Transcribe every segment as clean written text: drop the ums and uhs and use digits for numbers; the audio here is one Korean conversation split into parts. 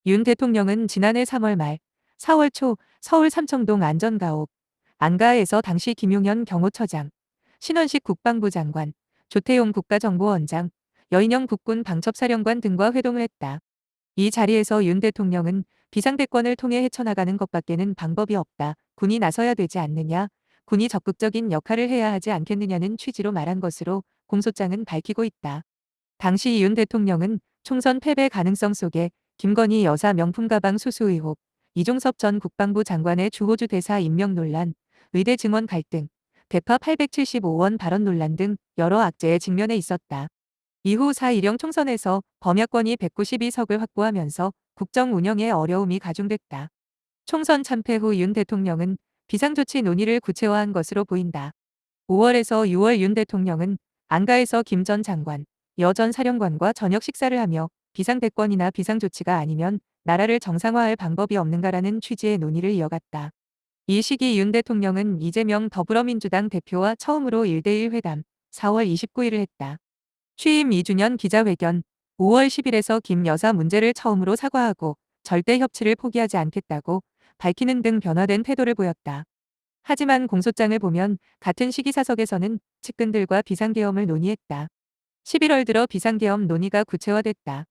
윤 대통령은 지난해 3월 말, 4월 초 서울 삼청동 안전가옥, 안가에서 당시 김용현 경호처장, 신원식 국방부 장관, 조태용 국가정보원장, 여인영 국군 방첩사령관 등과 회동을 했다. 이 자리에서 윤 대통령은 비상대권을 통해 헤쳐나가는 것밖에는 방법이 없다. 군이 나서야 되지 않느냐. 군이 적극적인 역할을 해야 하지 않겠느냐는 취지로 말한 것으로 공소장은 밝히고 있다. 당시 윤 대통령은 총선 패배 가능성 속에 김건희 여사 명품 가방 수수 의혹, 이종섭 전 국방부 장관의 주호주 대사 임명 논란, 의대 증원 갈등, 대파 875원 발언 논란 등 여러 악재에 직면해 있었다. 이후 4.1령 총선에서 범야권이 192석을 확보하면서 국정 운영에 어려움이 가중됐다. 총선 참패 후 윤 대통령은 비상조치 논의를 구체화한 것으로 보인다. 5월에서 6월 윤 대통령은 안가에서 김 전 장관, 여 전 사령관과 저녁 식사를 하며 비상대권이나 비상조치가 아니면 나라를 정상화할 방법이 없는가라는 취지의 논의를 이어갔다. 이 시기 윤 대통령은 이재명 더불어민주당 대표와 처음으로 1대1 회담, 4월 29일을 했다. 취임 2주년 기자회견, 5월 10일에서 김 여사 문제를 처음으로 사과하고 절대 협치를 포기하지 않겠다고 밝히는 등 변화된 태도를 보였다. 하지만 공소장을 보면 같은 시기 사석에서는 측근들과 비상계엄을 논의했다. 11월 들어 비상계엄 논의가 구체화됐다.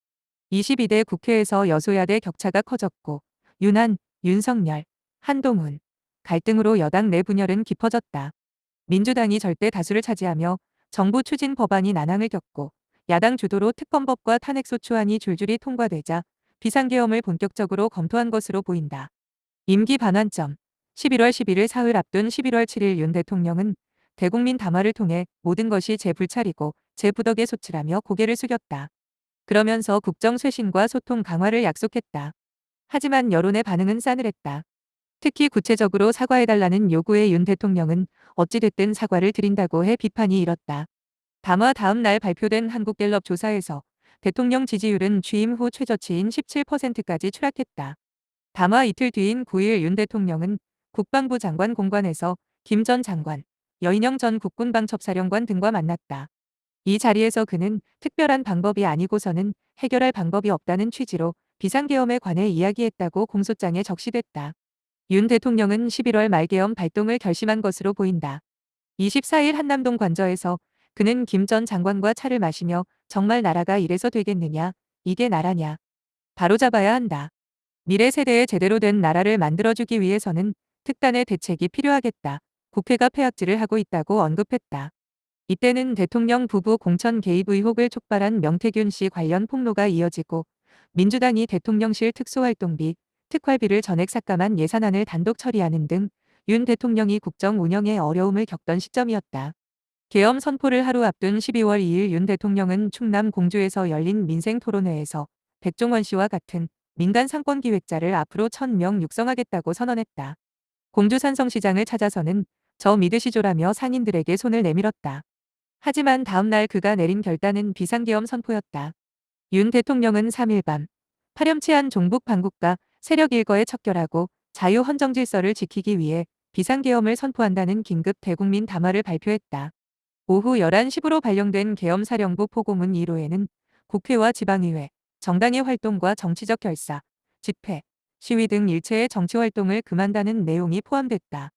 22대 국회에서 여소야대 격차가 커졌고 윤한, 윤석열, 한동훈 갈등으로 여당 내 분열은 깊어졌다. 민주당이 절대 다수를 차지하며 정부 추진 법안이 난항을 겪고 야당 주도로 특검법과 탄핵소추안이 줄줄이 통과되자 비상계엄을 본격적으로 검토한 것으로 보인다. 임기 반환점 11월 11일 사흘 앞둔 11월 7일 윤 대통령은 대국민 담화를 통해 모든 것이 제 불찰이고 제 부덕에 소치라며 고개를 숙였다. 그러면서 국정 쇄신과 소통 강화를 약속했다. 하지만 여론의 반응은 싸늘했다. 특히 구체적으로 사과해달라는 요구에 윤 대통령은 어찌됐든 사과를 드린다고 해 비판이 일었다. 담화 다음 날 발표된 한국갤럽 조사에서 대통령 지지율은 취임 후 최저치인 17%까지 추락했다. 담화 이틀 뒤인 9일 윤 대통령은 국방부 장관 공관에서 김 전 장관, 여인영 전 국군방첩사령관 등과 만났다. 이 자리에서 그는 특별한 방법이 아니고서는 해결할 방법이 없다는 취지로 비상계엄에 관해 이야기했다고 공소장에 적시됐다. 윤 대통령은 11월 말계엄 발동을 결심한 것으로 보인다. 24일 한남동 관저에서 그는 김 전 장관과 차를 마시며 정말 나라가 이래서 되겠느냐, 이게 나라냐, 바로잡아야 한다. 미래 세대에 제대로 된 나라를 만들어주기 위해서는 특단의 대책이 필요하겠다. 국회가 폐악질을 하고 있다고 언급했다. 이때는 대통령 부부 공천 개입 의혹을 촉발한 명태균 씨 관련 폭로가 이어지고 민주당이 대통령실 특수활동비, 특활비를 전액 삭감한 예산안을 단독 처리하는 등 윤 대통령이 국정 운영에 어려움을 겪던 시점이었다. 계엄 선포를 하루 앞둔 12월 2일 윤 대통령은 충남 공주에서 열린 민생토론회에서 백종원 씨와 같은 민간 상권 기획자를 앞으로 1,000명 육성하겠다고 선언했다. 공주 산성시장을 찾아서는 저 믿으시죠라며 상인들에게 손을 내밀었다. 하지만 다음 날 그가 내린 결단은 비상계엄 선포였다. 윤 대통령은 3일 밤 파렴치한 종북 반국가 세력 일거에 척결하고 자유 헌정 질서를 지키기 위해 비상계엄을 선포한다는 긴급 대국민 담화를 발표했다. 오후 11시 10으로 발령된 계엄사령부 포고문 1호에는 국회와 지방의회, 정당의 활동과 정치적 결사, 집회, 시위 등 일체의 정치활동을 금한다는 내용이 포함됐다.